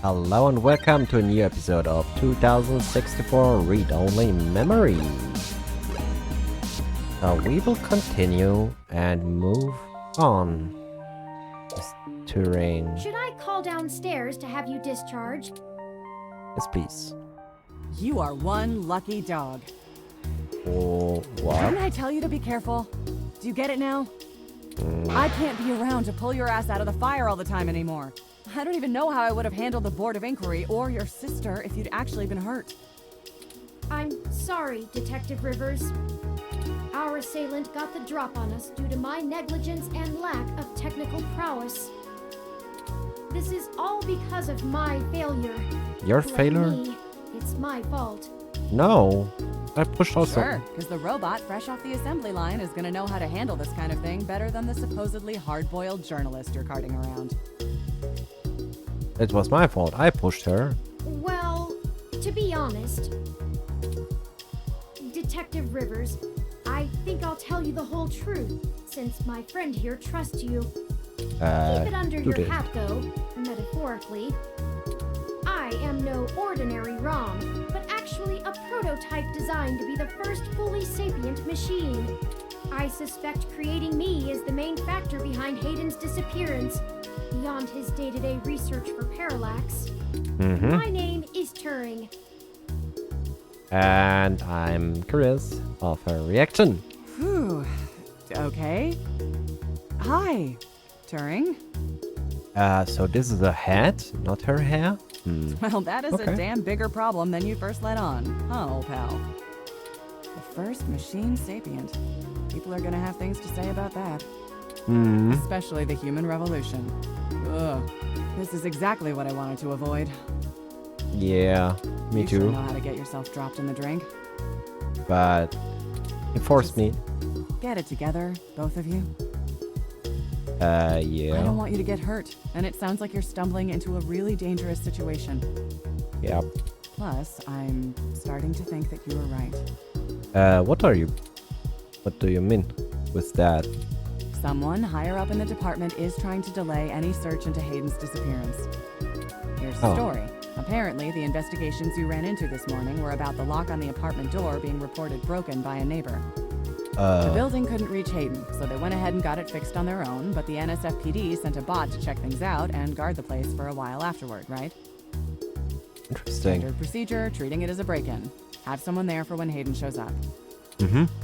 Hello and welcome to a new episode of 2064 Read Only Memories. So we will continue and move on this terrain. Should I call downstairs to have you discharged? Yes, please. You are one lucky dog. Oh, what? Didn't I tell you to be careful? Do you get it now? I can't be around to pull your ass out of the fire all the time anymore. I don't even know how I would have handled the Board of Inquiry or your sister if you'd actually been hurt. I'm sorry, Detective Rivers. Our assailant got the drop on us due to my negligence and lack of technical prowess. This is all because of my failure. Your Blame failure? me. It's my fault. No. I pushed also. Sure, because the robot fresh off the assembly line is gonna know how to handle this kind of thing better than the supposedly hard-boiled journalist you're carting around. It was my fault. I pushed her. Well, to be honest, Detective Rivers, I think I'll tell you the whole truth, since my friend here trusts you. Keep it under do your this. hat, though, metaphorically. I am no ordinary ROM, but actually a prototype designed to be the first fully sapient machine. I suspect creating me is the main factor behind Hayden's disappearance, beyond his day-to-day research for Parallax. My name is Turing. And I'm curious of her reaction. Whew. Okay. Hi, Turing. So this is a hat, not her hair? Well, that is Okay. a damn bigger problem than you first let on, huh, old pal? The first machine sapient. People are gonna have things to say about that. Especially the human revolution. Ugh. This is exactly what I wanted to avoid. Yeah, me You sure too. know how to get yourself dropped in the drink. But it forced me. Get it together, both of you. Yeah. I don't want you to get hurt, and it sounds like you're stumbling into a really dangerous situation. Yeah. Plus, I'm starting to think that you were right. What do you mean with that? Someone higher up in the department is trying to delay any search into Hayden's disappearance. Here's the Oh. story. Apparently, the investigations you ran into this morning were about the lock on the apartment door being reported broken by a neighbor. The building couldn't reach Hayden, so they went ahead and got it fixed on their own, but the NSFPD sent a bot to check things out and guard the place for a while afterward, right? Interesting. Standard procedure, treating it as a break-in. Have someone there for when Hayden shows up.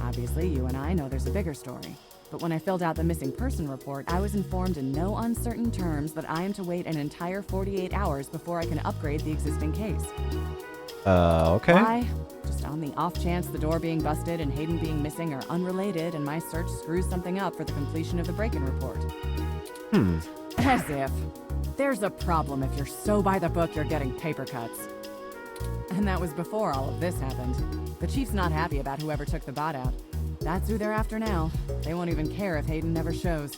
Obviously, you and I know there's a bigger story. But when I filled out the missing person report, I was informed in no uncertain terms that I am to wait an entire 48 hours before I can upgrade the existing case. Okay. Why? Just on the off chance the door being busted and Hayden being missing are unrelated and my search screws something up for the completion of the break-in report. As if. There's a problem if you're so by the book you're getting paper cuts. And that was before all of this happened. The chief's not happy about whoever took the bot out. That's who they're after now. They won't even care if Hayden never shows.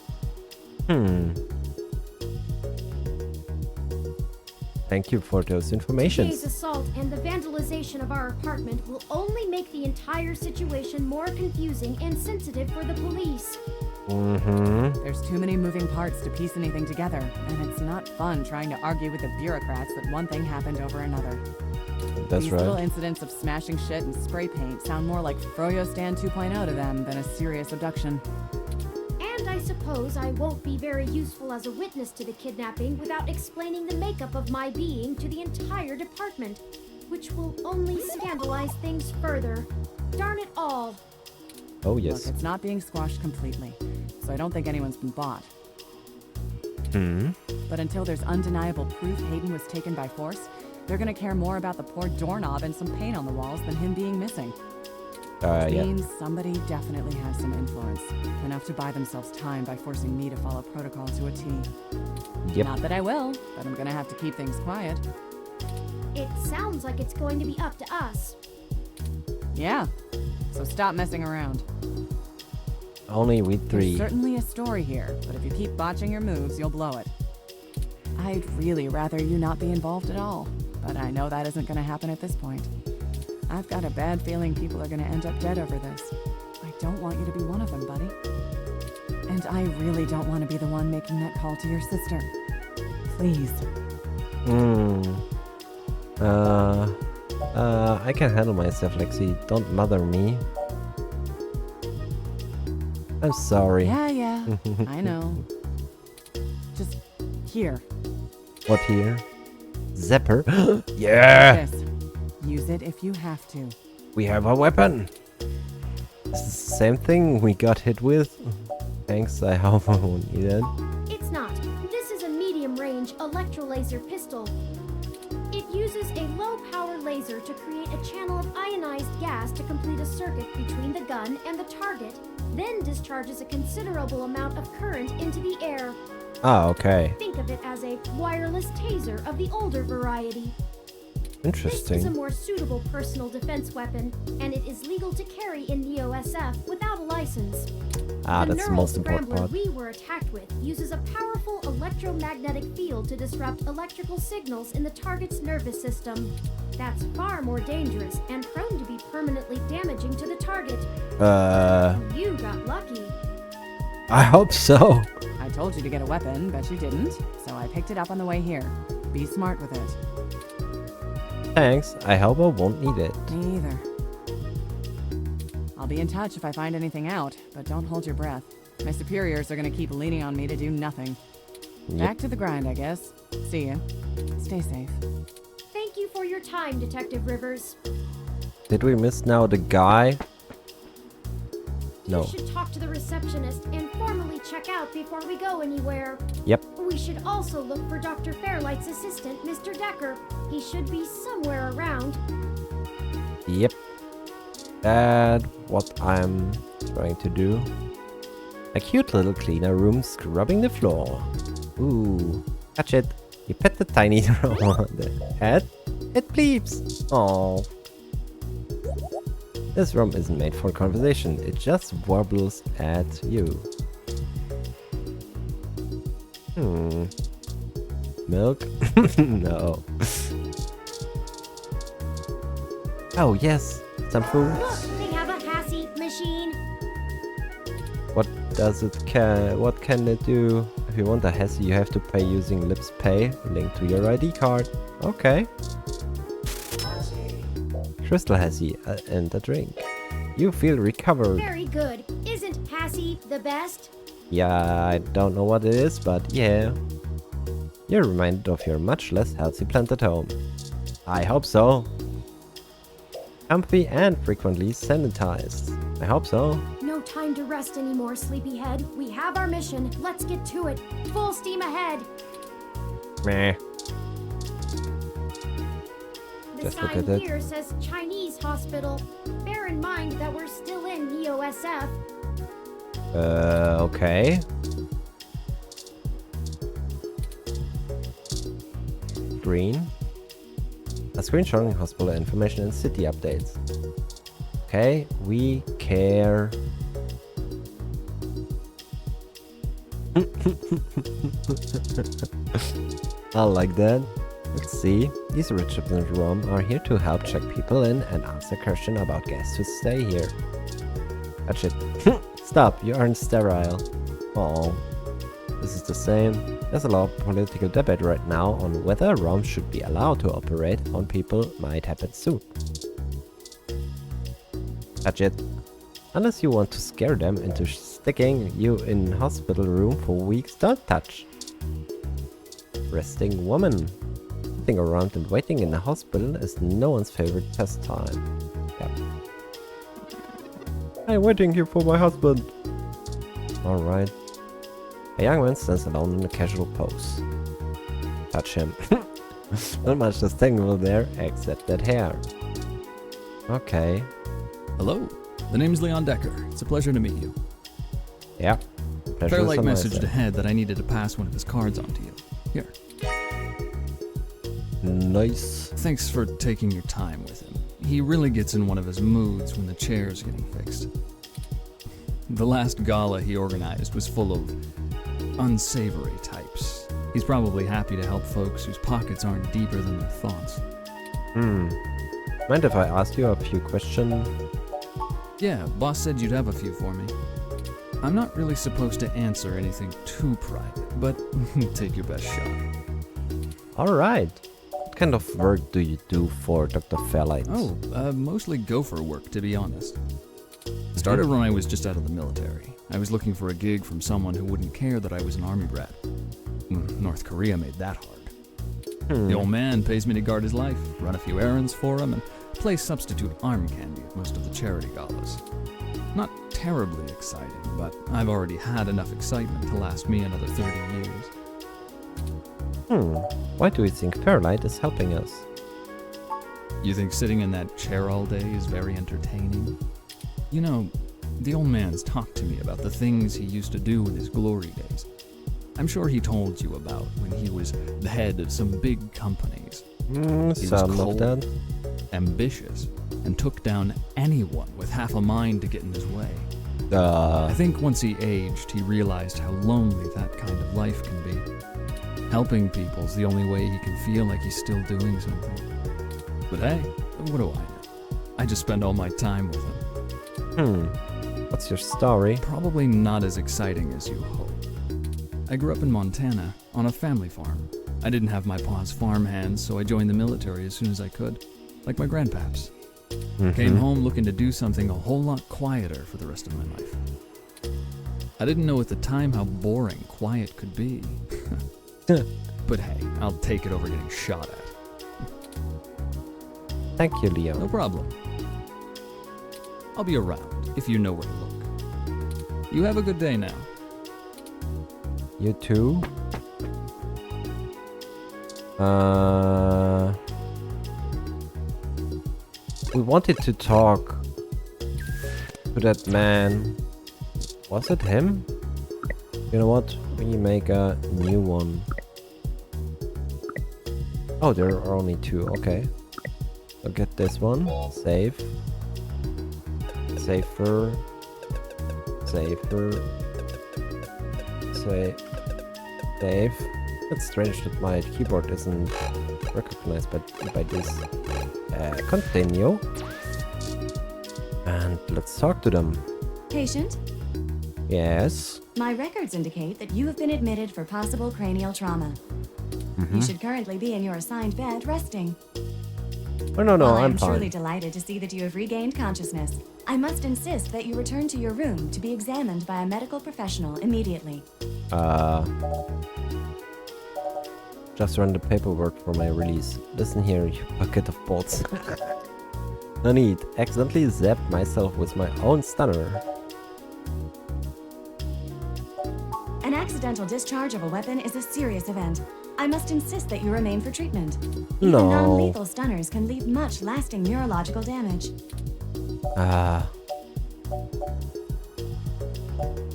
Thank you for those Today's informations. assault and the vandalization of our apartment will only make the entire situation more confusing and sensitive for the police. There's too many moving parts to piece anything together, and it's not fun trying to argue with the bureaucrats that one thing happened over another. That's These little right. incidents of smashing shit and spray paint sound more like Froyo Stand 2.0 to them than a serious abduction. And I suppose I won't be very useful as a witness to the kidnapping without explaining the makeup of my being to the entire department, which will only scandalize things further. Darn it all. Oh Look, yes. it's not being squashed completely, so I don't think anyone's been bought. But until there's undeniable proof Hayden was taken by force, they're gonna care more about the poor doorknob and some paint on the walls than him being missing. Which Yeah. means somebody definitely has some influence. Enough to buy themselves time by forcing me to follow protocol to a T. Yep. Not that I will, but I'm gonna have to keep things quiet. It sounds like it's going to be up to us. Yeah, so stop messing around. Only we There's three. certainly a story here, but if you keep botching your moves, you'll blow it. I'd really rather you not be involved at all, but I know that isn't gonna happen at this point. I've got a bad feeling people are gonna end up dead over this. I don't want you to be one of them, buddy. And I really don't want to be the one making that call to your sister. Please. Hmm. I can handle myself, Lexi. Don't mother me. I'm sorry. Yeah, I know. Just here. What here? Zapper? Yeah! This. Use it if you have to. We have a weapon! It's the same thing we got hit with. Thanks, I hope I won't need it. It's not. This is a medium-range electrolaser pistol. It uses a low-power laser to create a channel of ionized gas to complete a circuit between the gun and the target, then discharges a considerable amount of current into the air. Ah, okay. Think of it as a wireless taser of the older variety. This is a Interesting. more suitable personal defense weapon, and it is legal to carry in Neo-SF without a license. Ah, The that's the neural most important scrambler part. we were attacked with uses a powerful electromagnetic field to disrupt electrical signals in the target's nervous system. That's far more dangerous and prone to be permanently damaging to the target. You got lucky. I hope so. I told you to get a weapon, but you didn't, so I picked it up on the way here. Be smart with it. Thanks, I hope I won't need it. Me either. I'll be in touch if I find anything out, but don't hold your breath. My superiors are gonna keep leaning on me to do nothing. Yep. Back to the grind, I guess. See ya. Stay safe. Thank you for your time, Detective Rivers. Did we miss now the guy? No. You should talk to the receptionist and formally check out before we go anywhere. Yep. We should also look for Dr. Fairlight's assistant, Mr. Decker. He should be somewhere around. Yep. That's what I'm trying to do. A cute little cleaner room scrubbing the floor. Ooh. Touch it. You pet the tiny drone on the head. It bleeps. Oh. This room isn't made for conversation. It just warbles at you. Milk? No. Oh, yes. Some food. Look, they have a Hassie machine. What does it what can it do? If you want a Hessie, you have to pay using Lips Pay, linked to your ID card. Okay. Crystal Hessie and a drink. You feel recovered. Very good. Isn't Hassie the best? Yeah, I don't know what it is, but yeah. You're reminded of your much less healthy plant at home. I hope so. Comfy and frequently sanitized. I hope so. No time to rest anymore, sleepyhead. We have our mission. Let's get to it. Full steam ahead. Meh. The Just look sign at it. here says Chinese hospital. Bear in mind that we're still in Neo-SF. Okay. Green. A screen showing hospital information and city updates. Okay, we care. I like that. Let's see. These Richards and Jerome are here to help check people in and answer questions about guests who stay here. Touch it. Stop, you aren't sterile. Oh, this is the same. There's a lot of political debate right now on whether ROMs should be allowed to operate on people. Might happen soon. Touch it. Unless you want to scare them into sticking you in hospital room for weeks, don't touch. Resting woman. Sitting around and waiting in the hospital is no one's favorite pastime. Yep. I'm waiting here for my husband. Alright. A young man stands alone in a casual pose. Touch him. Not much distinguishable there, except that hair. Okay. Hello, the name's Leon Decker. It's a pleasure to meet you. Yeah. Pleasure Fairlight is on my messaged side. ahead that I needed to pass one of his cards on to you. Here. Nice. Thanks for taking your time with him. He really gets in one of his moods when the chair's getting fixed. The last gala he organized was full of unsavory types. He's probably happy to help folks whose pockets aren't deeper than their thoughts. Mind if I ask you a few questions? Yeah, boss said you'd have a few for me. I'm not really supposed to answer anything too private, but take your best shot. Alright. What kind of work do you do for Dr. Fairlight? Oh, mostly gopher work, to be honest. Started when I was just out of the military. I was looking for a gig from someone who wouldn't care that I was an army brat. North Korea made that hard. The old man pays me to guard his life, run a few errands for him, and play substitute arm candy at most of the charity galas. Not terribly exciting, but I've already had enough excitement to last me another 30 years. Why do you think Fairlight is helping us? You think sitting in that chair all day is very entertaining? You know, the old man's talked to me about the things he used to do in his glory days. I'm sure he told you about when he was the head of some big companies. He was Some of cold, that. ambitious, and took down anyone with half a mind to get in his way. I Uh, think once he aged, he realized how lonely that kind of life can be. Helping people's the only way he can feel like he's still doing something. But hey, what do I know? I just spend all my time with him. what's your story? Probably not as exciting as you hope. I grew up in Montana, on a family farm. I didn't have my pa's farm hands, so I joined the military as soon as I could, like my grandpaps. Came home looking to do something a whole lot quieter for the rest of my life. I didn't know at the time how boring quiet could be. But hey, I'll take it over getting shot at. Thank you, Leo. No problem. I'll be around if you know where to look. You have a good day now. You too? We wanted to talk to that man. Was it him? You know what? We make a new one. Oh, there are only two. Okay. I'll get this one. Save. Safer. Safer. Save. Save. It's strange that my keyboard isn't recognized by this. Continue. And let's talk to them. Patient, Yes. my records indicate that you have been admitted for possible cranial trauma. You should currently be in your assigned bed resting. Oh, no, While I I'm am truly fine. delighted to see that you have regained consciousness, I must insist that you return to your room to be examined by a medical professional immediately. Just run the paperwork for my release. Listen here, you bucket of bolts. No need. Accidentally zapped myself with my own stunner. An accidental discharge of a weapon is a serious event. I must insist that you remain for treatment. Even No. non-lethal stunners can leave much lasting neurological damage.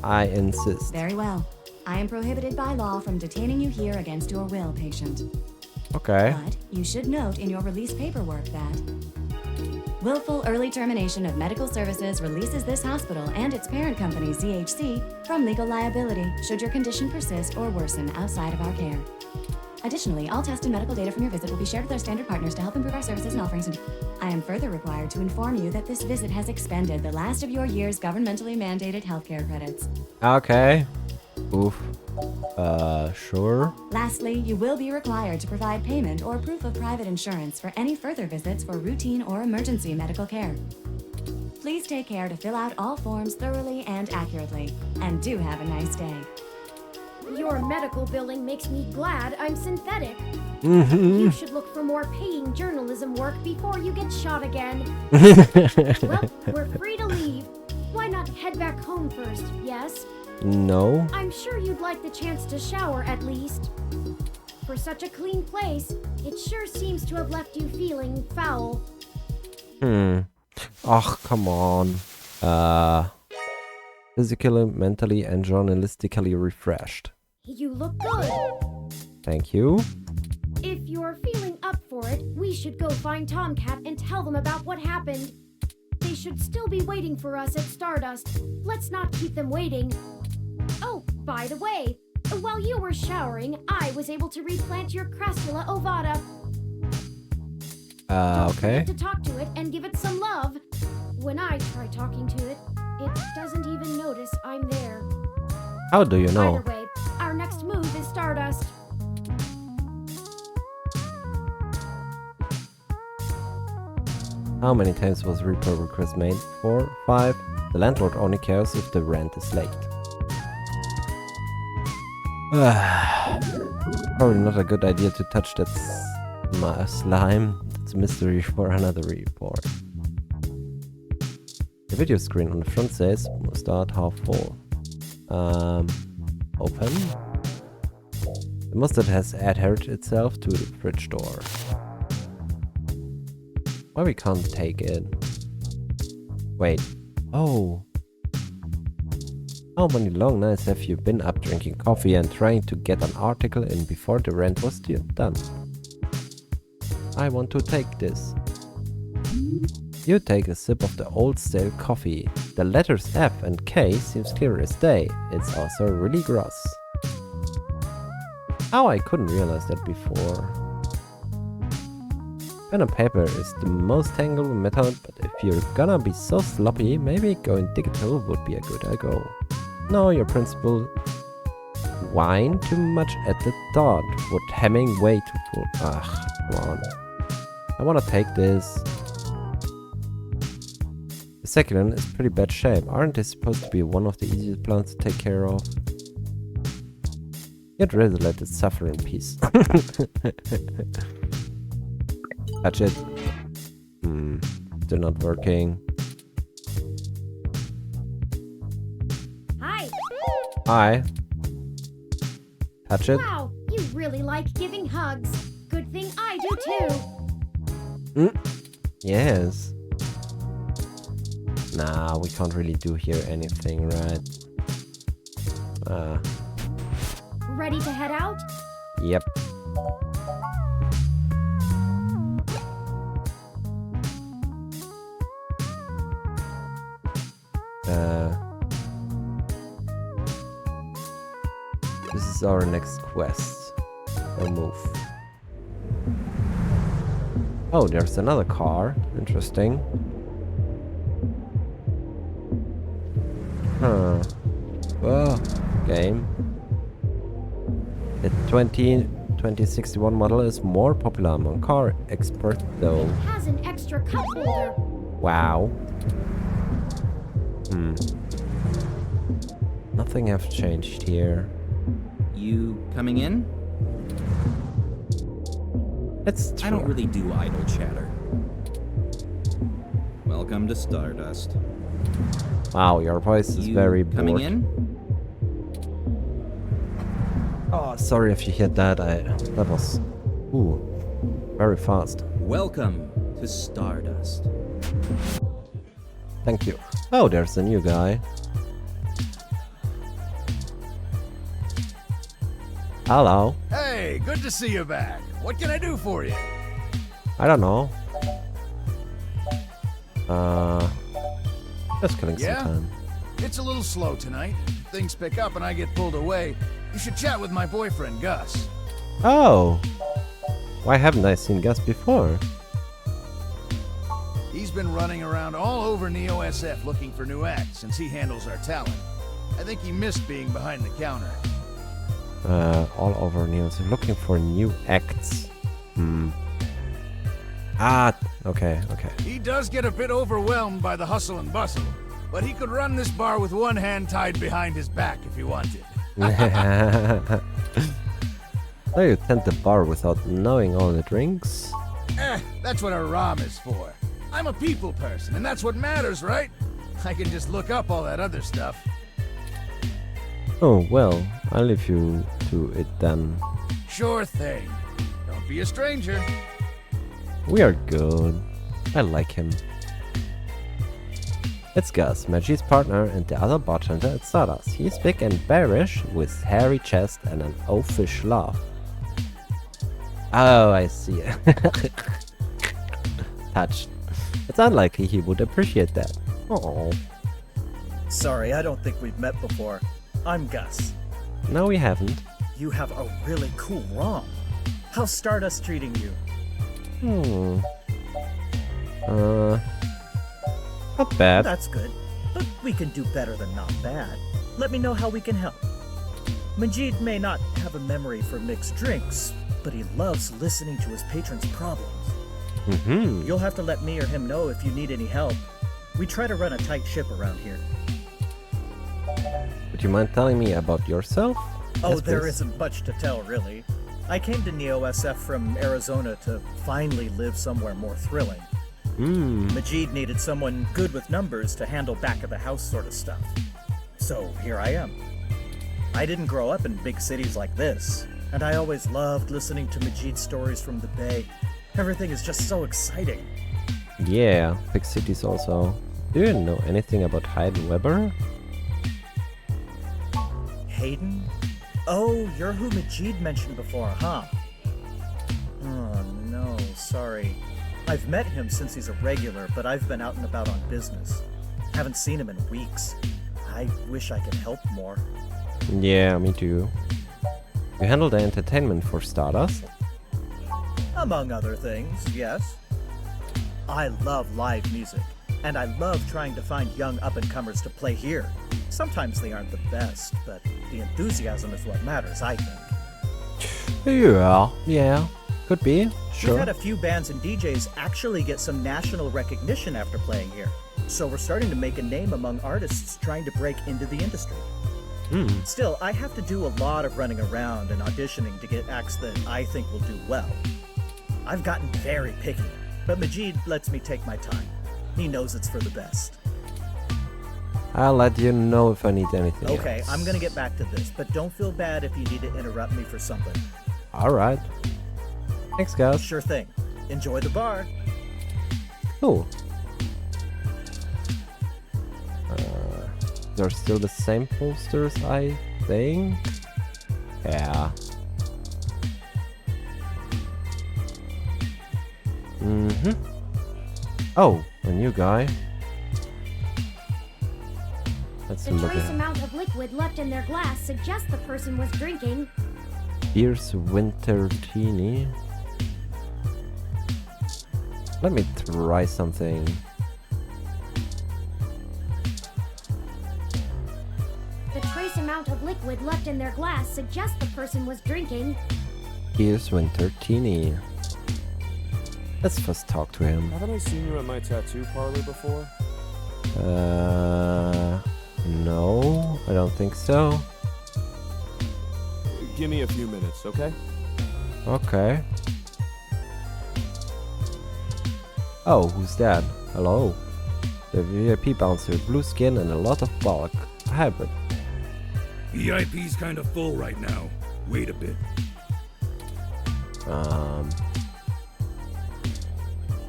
I insist. Very well. I am prohibited by law from detaining you here against your will, patient. Okay. But you should note in your release paperwork that willful early termination of medical services releases this hospital and its parent company, ZHC, from legal liability should your condition persist or worsen outside of our care. Additionally, all test and medical data from your visit will be shared with our standard partners to help improve our services and offerings. I am further required to inform you that this visit has expended the last of your year's governmentally mandated healthcare credits. Okay. Oof. Sure. Lastly, you will be required to provide payment or proof of private insurance for any further visits for routine or emergency medical care. Please take care to fill out all forms thoroughly and accurately. And do have a nice day. Your medical billing makes me glad I'm synthetic. You should look for more paying journalism work before you get shot again. Well, we're free to leave. Why not head back home first, yes? No. I'm sure you'd like the chance to shower at least. For such a clean place, it sure seems to have left you feeling foul. Oh, come on. Physically, mentally, and journalistically refreshed. You look good. Thank you. If you're feeling up for it, we should go find Tomcat and tell them about what happened. They should still be waiting for us at Stardust. Let's not keep them waiting. Oh, by the way, while you were showering, I was able to replant your Crassula ovata. Don't Okay. forget to talk to it and give it some love. When I try talking to it, it doesn't even notice I'm there. How do you know? Either way, our next move is Stardust. How many times was repo request made? 4, 5. The landlord only cares if the rent is late. Probably not a good idea to touch that slime. That's a mystery for another report. The video screen on the front says start half full. Open. The mustard has adhered itself to the fridge door. Why we can't take it? Wait. Oh. How many long nights have you been up drinking coffee and trying to get an article in before the rent was done? I want to take this. You take a sip of the old stale coffee. The letters F and K seems clear as day. It's also really gross. How I couldn't realize that before. Pen and paper is the most tangible method, but if you're gonna be so sloppy, maybe going digital would be a good go. No, your principal whine too much at the thought. Would Hemingway too full? Ugh, come on. I wanna take this. The succulent is pretty bad shape. Aren't they supposed to be one of the easiest plants to take care of? You'd rather let it suffer in peace. Touch it. Still not working. Hi. Hi. Touch it. Wow, you really like giving hugs. Good thing I do too. Yes. Nah, we can't really do here anything, right? Ready to head out? Yep. This is our next quest. We'll move. Oh, there's another car. Interesting. Huh. Well, game. The 2061 model is more popular among car experts, though. It has an extra cup holder. Wow. Nothing have changed here. You coming in? It's true. I don't really do idle chatter. Welcome to Stardust. Wow, your voice is You very bored. coming in? Oh, sorry if you heard that. That was very fast. Welcome to Stardust. Thank you. Oh, there's a new guy. Hello. Hey, good to see you back. What can I do for you? I don't know. Just killing Yeah? some time. It's a little slow tonight. Things pick up and I get pulled away. You should chat with my boyfriend, Gus. Oh. Why haven't I seen Gus before? He's been running around all over Neo SF looking for new acts since he handles our talent. I think he missed being behind the counter. All over news. Looking for new acts. Okay. He does get a bit overwhelmed by the hustle and bustle, but he could run this bar with one hand tied behind his back if he wanted. So you tend the bar without knowing all the drinks? That's what a ROM is for. I'm a people person, and that's what matters, right? I can just look up all that other stuff. Oh, well, I'll leave you to it then. Sure thing. Don't be a stranger. We are good. I like him. It's Gus, Maggie's partner and the other bartender at Stardust. He's big and bearish, with hairy chest and an oafish laugh. Oh, I see. Touched. It's unlikely he would appreciate that. Oh, Sorry, I don't think we've met before. I'm Gus. no, we haven't. You have a really cool ROM. How's Stardust treating you? Not bad. That's good, but we can do better than not bad. Let me know how we can help. Majid may not have a memory for mixed drinks, but he loves listening to his patrons' problems. Mm-hmm. You'll have to let me or him know if you need any help. We try to run a tight ship around here. Would you mind telling me about yourself? Oh, Yes, there please. isn't much to tell, really. I came to Neo SF from Arizona to finally live somewhere more thrilling. Hmm. Majid needed someone good with numbers to handle back-of-the-house sort of stuff. So here I am. I didn't grow up in big cities like this, and I always loved listening to Majid's stories from the Bay. Everything is just so exciting. Yeah, big cities also. Do you know anything about Hayden Weber? Hayden? Oh, you're who Majid mentioned before, huh? Oh, no, sorry. I've met him since he's a regular, but I've been out and about on business. Haven't seen him in weeks. I wish I could help more. Yeah, me too. You handle the entertainment for Stardust? Among other things, yes. I love live music, and I love trying to find young up-and-comers to play here. Sometimes they aren't the best, but the enthusiasm is what matters, I think. Yeah, could be. Sure. We've had a few bands and DJs actually get some national recognition after playing here. So we're starting to make a name among artists trying to break into the industry. Still, I have to do a lot of running around and auditioning to get acts that I think will do well. I've gotten very picky, but Majid lets me take my time. He knows it's for the best. I'll let you know if I need anything Okay, else. I'm gonna get back to this, but don't feel bad if you need to interrupt me for something. Alright. Thanks, guys. Sure thing. Enjoy the bar. Cool. They're still the same posters, I think? Yeah. Mm-hmm. Oh, a new guy. Let's The look trace at amount of liquid left in their glass suggests the person was drinking. Fierce Winter Teeny. Let me try something. The trace amount of liquid left in their glass suggests the person was drinking. Fierce Winter Teeny. Let's first talk to him. Haven't I seen you at my tattoo parlor before? No, I don't think so. Give me a few minutes, okay? Okay. Oh, who's that? Hello. The VIP bouncer, blue skin and a lot of bulk. A hybrid. VIP's kind of full right now. Wait a bit.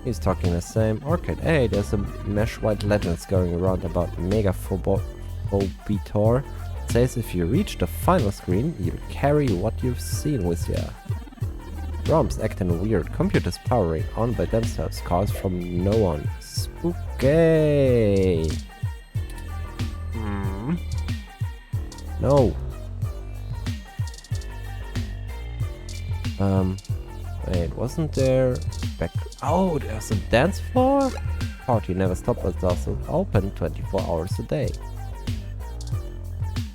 He's talking the same. Arcade. Hey, there's a Mesh White Legends going around about Mega Phobitor. It says if you reach the final screen, you'll carry what you've seen with ya. ROMs acting weird. Computers powering on by themselves. Calls from no one. Spooky. No. Wait, wasn't there back? Oh, there's a dance floor? Party never stops but also open 24 hours a day.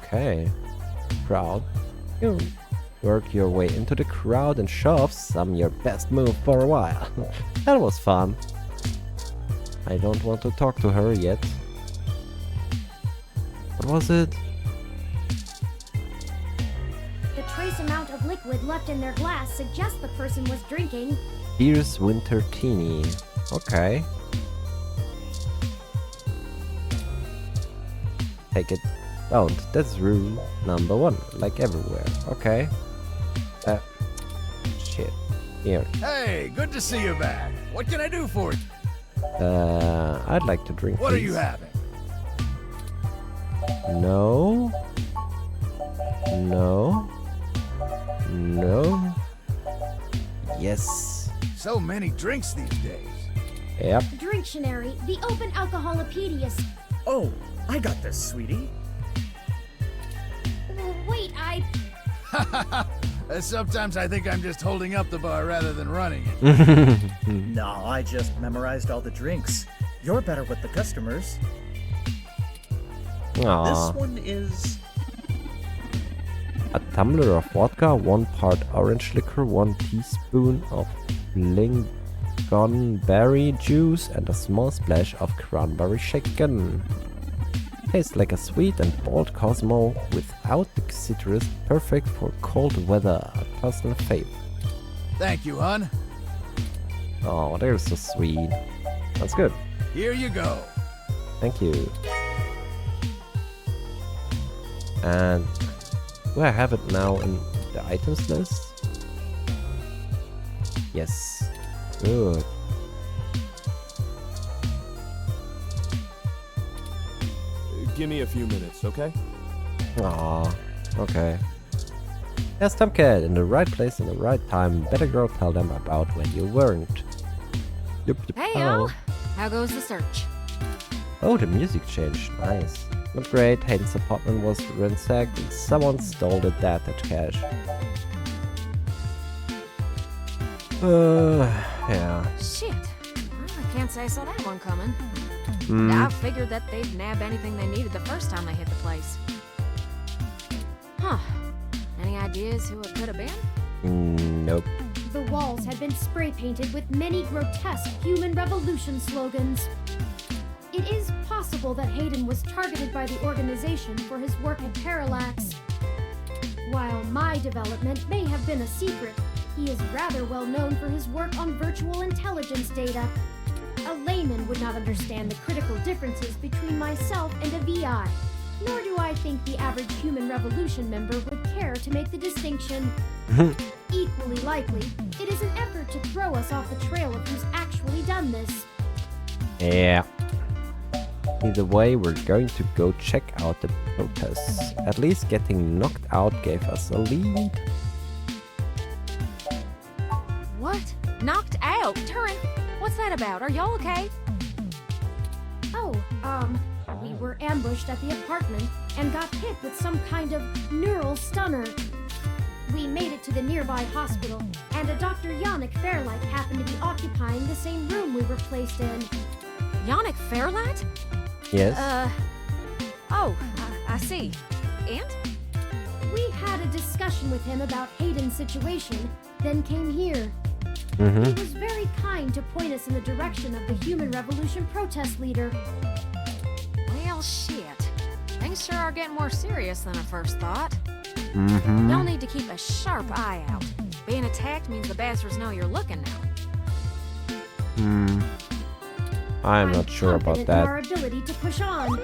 Okay. Crowd. You work your way into the crowd and show off some your best move for a while. That was fun. I don't want to talk to her yet. What was it? The trace amount of liquid left in their glass suggests the person was drinking. Fierce Winter Teeny. Okay. Take it. Don't. That's rule number 1. Like everywhere. Okay. Shit. Here. Hey, good to see you back. What can I do for you? I'd like to drink. What are please. you having? No. No. No. Yes. So many drinks these days. Yep. Dictionary, the open alcoholopedia. Oh, I got this, sweetie. Wait, Sometimes I think I'm just holding up the bar rather than running it. No, I just memorized all the drinks. You're better with the customers. Aww. This one is... A tumbler of vodka, 1 part orange liquor, 1 teaspoon of dragonberry juice and a small splash of cranberry shaken. Tastes like a sweet and bold Cosmo without the citrus, perfect for cold weather. A personal fave. Thank you, hon. Oh, they're so sweet. That's good. Here you go. Thank you. And do I have it now in the items list? Yes. Good. Give me a few minutes, okay? Aw, okay. Yes, Tomcat, in the right place in the right time. Better girl tell them about when you weren't. Yup, yup, Hey, hello. y'all. How goes the search? Oh, the music changed. Nice. Not great. Hayden's apartment was ransacked and someone stole the data cache. Yeah. Shit. Well, I can't say I saw that one coming. Hmm. I figured that they'd nab anything they needed the first time they hit the place. Huh. Any ideas who it could have been? Nope. The walls had been spray painted with many grotesque human revolution slogans. It is possible that Hayden was targeted by the organization for his work at Parallax. While my development may have been a secret, he is rather well known for his work on virtual intelligence data. A layman would not understand the critical differences between myself and a VI, nor do I think the average human revolution member would care to make the distinction. Equally likely, it is an effort to throw us off the trail of who's actually done this. Yeah. Either way, we're going to go check out the protests. At least getting knocked out gave us a lead. What? Knocked out? Turin, what's that about? Are y'all okay? Oh, we were ambushed at the apartment and got hit with some kind of neural stunner. We made it to the nearby hospital, and a Dr. Yannick Fairlight happened to be occupying the same room we were placed in. Yannick Fairlight? Yes? I see. And? We had a discussion with him about Hayden's situation, then came here. He was very kind to point us in the direction of the Human Revolution protest leader. Well, shit. Things sure are getting more serious than I first thought. Mm-hmm. Y'all need to keep a sharp eye out. Being attacked means the bastards know you're looking now. I'm not sure about confident in our that. ability to push on.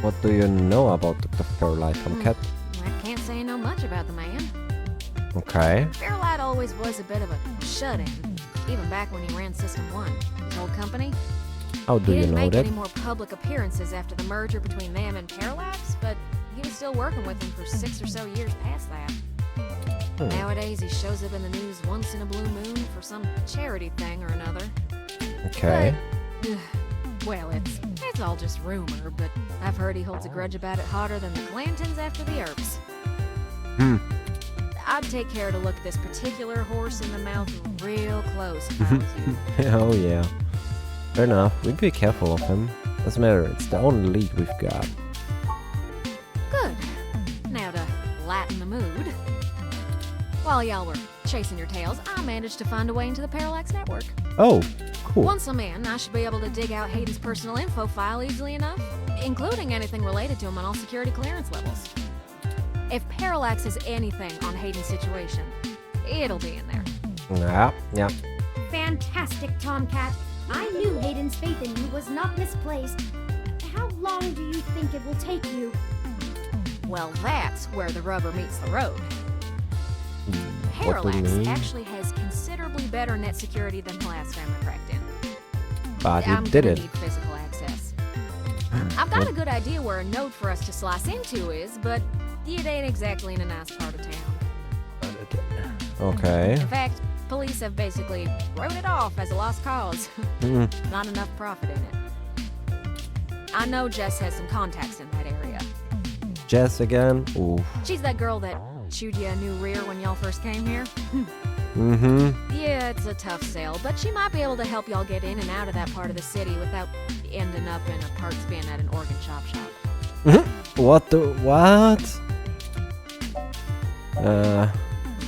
What do you know about Dr. Fairlight, Tomcat? I can't say I know much about the man. Okay. Fairlight always was a bit of a shut-in, even back when he ran System 1, his old company. How do He you didn't know make that? any more public appearances after the merger between them and Parallax, but he was still working with them for 6 or so years past that. Nowadays, he shows up in the news once in a blue moon for some charity thing or another. Okay. But, well, it's all just rumor, but I've heard he holds a grudge about it hotter than the Clantons after the Earps. I'd take care to look this particular horse in the mouth real close if I was you. Oh yeah. Fair enough. We'd be careful of him. Doesn't matter, it's the only lead we've got. Good. Now to lighten the mood. While y'all were chasing your tails, I managed to find a way into the Parallax network. Oh, cool. Once I'm in, I should be able to dig out Hayden's personal info file easily enough, including anything related to him on all security clearance levels. If Parallax is anything on Hayden's situation, it'll be in there. Yeah. Fantastic, Tomcat. I knew Hayden's faith in you was not misplaced. How long do you think it will take you? Well, that's where the rubber meets the road. What do you Parallax mean? actually has considerably better net security than the last time I cracked in. But I'm he did gonna it. need physical access. I've got a good idea where a node for us to slice into is, but it ain't exactly in a nice part of town. Okay. In fact, police have basically wrote it off as a lost cause. Not enough profit in it. I know Jess has some contacts in that area. Jess again? Ooh. She's that girl that chewed you a new rear when y'all first came here. Yeah, it's a tough sell, but she might be able to help y'all get in and out of that part of the city without ending up in a parts bin at an organ shop. What?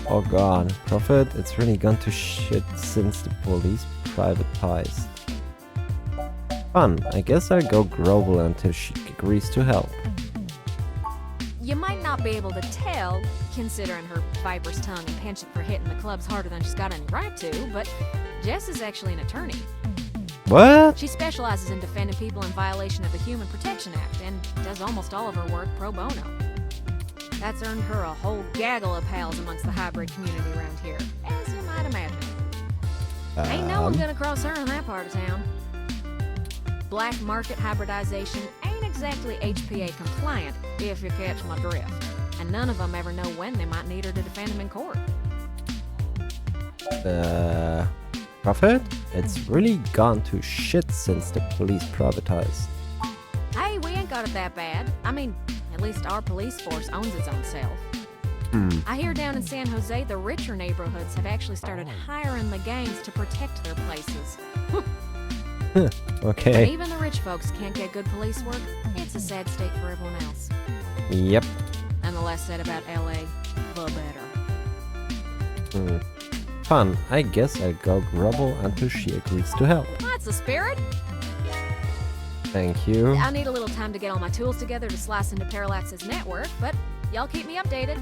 Oh god, Prophet, it's really gone to shit since the police privatized. Fun, I guess I'll go grovel until she agrees to help. You might not be able to tell, considering her viper's tongue and penchant for hitting the clubs harder than she's got any right to, but Jess is actually an attorney. What? She specializes in defending people in violation of the Human Protection Act and does almost all of her work pro bono. That's earned her a whole gaggle of pals amongst the hybrid community around here, as you might imagine. Ain't no one gonna cross her in that part of town. Black market hybridization ain't exactly HPA compliant, if you catch my drift. And none of them ever know when they might need her to defend them in court. Prophet? It's really gone to shit since the police privatized. Hey, we ain't got it that bad. I mean, at least our police force owns its own self. I hear down in San Jose, the richer neighborhoods have actually started hiring the gangs to protect their places. Okay. And even the rich folks can't get good police work. It's a sad state for everyone else. Yep. And the less said about LA, the better. Fun, I guess I'll go grovel until she agrees to help. That's the spirit. Thank you. I need a little time to get all my tools together to slice into Parallax's network, but y'all keep me updated.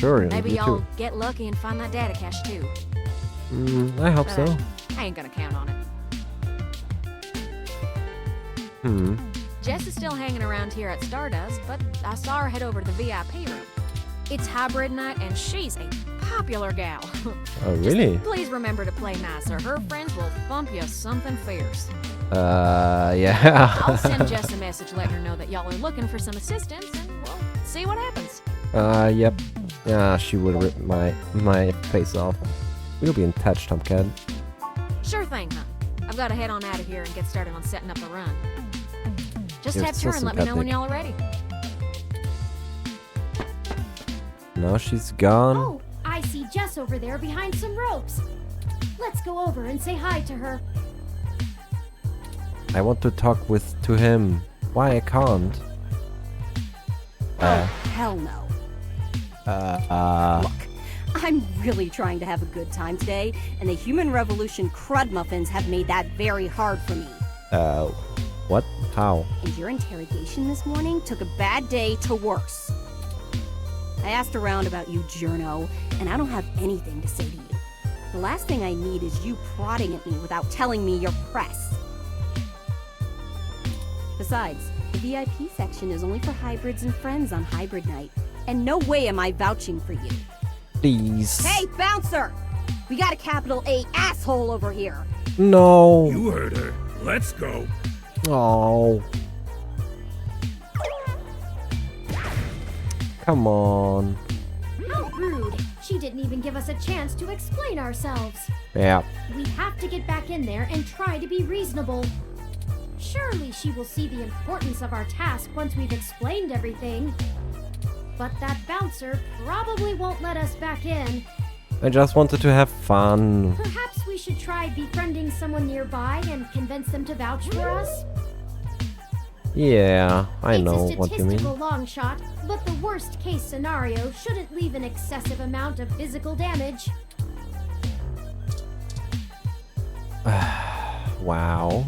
Sure, Maybe you y'all too. get lucky and find that data cache too. I hope But so. I ain't gonna count on it. Jess is still hanging around here at Stardust, but I saw her head over to the VIP room. It's hybrid night, and she's a popular gal. Oh, really? Just please remember to play nice, or her friends will thump you something fierce. Yeah. I'll send Jess a message letting her know that y'all are looking for some assistance, and we'll see what happens. Yep. Yeah, she would rip my face off. We'll be in touch, Tomcat. Sure thing, huh? I've got to head on out of here and get started on setting up the run. Just You're have so Turin let me know when sympathetic. y'all are ready. Now she's gone. Oh, I see Jess over there behind some ropes. Let's go over and say hi to her. I want to talk to him. Why I can't? Hell no. Look, I'm really trying to have a good time today, and the Human Revolution crud muffins have made that very hard for me. What? How? And your interrogation this morning took a bad day to worse. I asked around about you, Journo, and I don't have anything to say to you. The last thing I need is you prodding at me without telling me you're press. Besides, the VIP section is only for hybrids and friends on hybrid night, and no way am I vouching for you. Please. Hey, bouncer! We got a capital A asshole over here. No. You heard her. Let's go. Oh. Come on. How rude. She didn't even give us a chance to explain ourselves. Yeah. We have to get back in there and try to be reasonable. Surely she will see the importance of our task once we've explained everything. But that bouncer probably won't let us back in. I just wanted to have fun. Perhaps we should try befriending someone nearby and convince them to vouch for us? Yeah, I know It's a what you mean. statistical long shot, but the worst case scenario shouldn't leave an excessive amount of physical damage. Wow.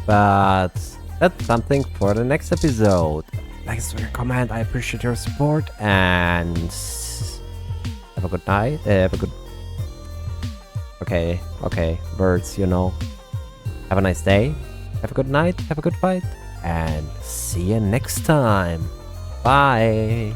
But that's something for the next episode. Thanks for your comment. I appreciate your support and have a good night. Have a good. Okay, birds, you know. Have a nice day. Have a good night. Have a good fight. And see you next time. Bye.